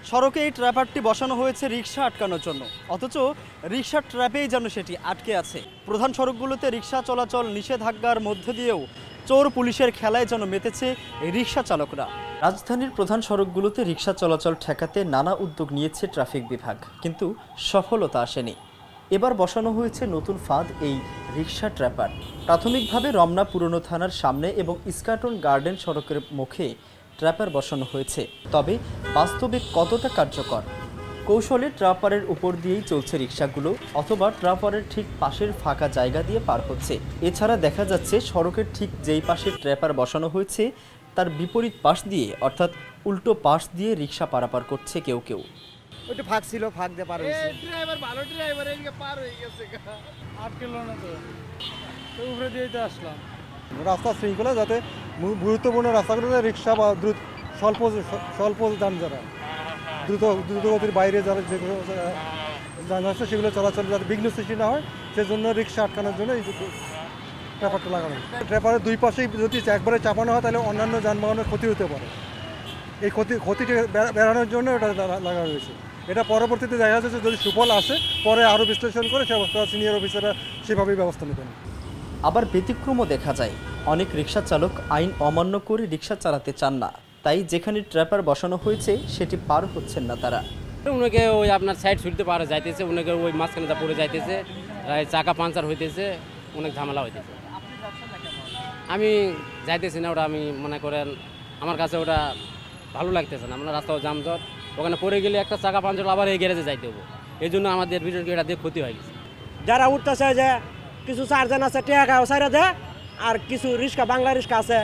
সড়কে এই ট্র্যাপারটি বসানো হয়েছে রিকশা আটকানোর জন্য, অথচ রিকশার ট্র্যাপেই যেন সেটি আটকে আছে। প্রধান সড়কগুলোতে রিকশা চলাচল নিষেধাজ্ঞার মধ্য দিয়েও চোর পুলিশের খেলায় যেন মেতেছে রিকশা চালকরা। রাজধানীর প্রধান সড়কগুলোতে রিকশা চলাচল ঠেকাতে নানা উদ্যোগ নিয়েছে ট্রাফিক বিভাগ, কিন্তু সফলতা আসেনি। এবার বসানো হয়েছে নতুন ফাঁদ, এই রিকশা ট্র্যাপার। প্রাথমিকভাবে রমনা পুরনো থানার সামনে এবং ইস্কাটন গার্ডেন সড়কের মুখে ট্র্যাপার বসানো হয়েছে, তবে বাস্তবে কতটা কার্যকর? কৌশলে ট্র্যাপারের উপর দিয়েই চলছে রিকশাগুলো, অথবা ট্র্যাপারের ঠিক পাশের ফাঁকা জায়গা দিয়ে পার হচ্ছে। এছাড়া দেখা যাচ্ছে সড়কের ঠিক যেই পাশে ট্র্যাপার বসানো হয়েছে তার বিপরীত পাশ দিয়ে, অর্থাৎ উল্টো পাশ দিয়ে রিকশা পারাপার করছে কেউ কেউ। ওইটা ফাঁক ছিল, ফাঁক দিয়ে পার হয়েছে। ড্রাইভার ভালো ড্রাইভার এদিকে পার হয়ে গেছে, আটকেল না তো উপরে দিয়ে তো আসলাম। রাস্তা শৃঙ্খলা যাতে গুরুত্বপূর্ণ রাস্তাগুলোতে রিক্সা বা স্বল্প যান যারা দ্রুতগতির বাইরে যারা যেগুলো যান আছে সেগুলো চলাচল যাতে বিঘ্ন সৃষ্টি না হয়, সেজন্য রিক্সা আটকানোর জন্য এই ট্র্যাপারটা লাগানো। ট্র্যাপারের দুই পাশেই যদি একবারে চাপানো হয় তাহলে অন্যান্য যানবাহনের ক্ষতি হতে পারে। এই ক্ষতিটা বেড়ানোর জন্য এটা লাগানো হয়েছে। এটা পরবর্তীতে দেখা যাচ্ছে যদি সুফল আসে, পরে আরও বিশ্লেষণ করে সিনিয়র অফিসাররা সেভাবেই ব্যবস্থা নেবেন। আবার ব্যতিক্রমও দেখা যায়, অনেক রিকশা চালক আইন অমান্য করে রিকশা চালাতে চান না, তাই যেখানে ট্র্যাপার বসানো হয়েছে সেটি পার হচ্ছেন না তারা। ওনাকে ওই আপনার সাইড ছুটতে পারে যাইতেছে, ওনাকে ওই মাঝখানে পড়ে যাইতেছে, চাকা পাঞ্চার হইতেছে, অনেক ঝামেলা হইতেছে। আমি যাইতেছি না, ওটা আমি মনে করেন আমার কাছে ওটা ভালো লাগতেছে না। আমরা রাস্তাও জামজট, ওখানে পড়ে গেলে একটা চাকা পাঞ্চার আবার এই গ্যারেজে যাইতে হবো, এই জন্য আমাদের বিশেষ এটা দিয়ে ক্ষতি হয়ে গেছে। যারা উঠতেছে যে কিছু চারজন আছে টেকাও সাইরা দেয়, আর কিছু রিক্সা বাংলা রিক্সা আছে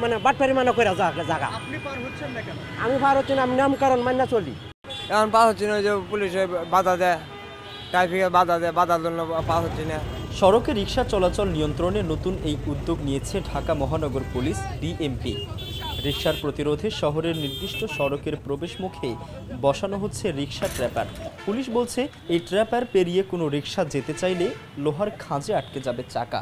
মানে বাটপারি মানে করে জায়গা। আপনি পার হচ্ছেন না কেন? আমি পার হচ্ছি না, আমি নামকরণ মান্য চলি। এখন পার হচ্ছে না, যে পুলিশে বাধা দেয়, ট্রাফিকে বাধা দেয়, বাধার জন্য পার হচ্ছে না। সড়কে রিকশা চলাচল নিয়ন্ত্রণে নতুন এই উদ্যোগ নিয়েছে ঢাকা মহানগর পুলিশ ডিএমপি। রিকশার প্রতিরোধে শহরের নির্দিষ্ট সড়কের প্রবেশ মুখে বসানো হচ্ছে রিকশা ট্র্যাপার। পুলিশ বলছে এই ট্র্যাপার পেরিয়ে কোনো রিকশা যেতে চাইলে লোহার খাঁজে আটকে যাবে চাকা।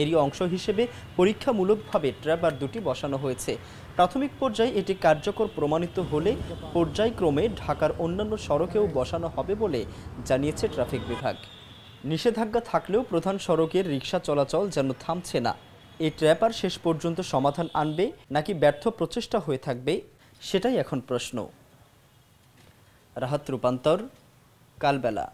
এরই অংশ হিসেবে পরীক্ষামূলকভাবে ট্র্যাপার দুটি বসানো হয়েছে। প্রাথমিক পর্যায়ে এটি কার্যকর প্রমাণিত হলে পর্যায়ক্রমে ঢাকার অন্যান্য সড়কেও বসানো হবে বলে জানিয়েছে ট্রাফিক বিভাগ। নিষেধাজ্ঞা থাকলেও প্রধান সড়কের রিকশা চলাচল যেন থামছে না। এই ট্র্যাপার শেষ পর্যন্ত সমাধান আনবে নাকি ব্যর্থ প্রচেষ্টা হয়ে থাকবে, সেটাই এখন প্রশ্ন। রাহাত রূপান্তর, কালবেলা।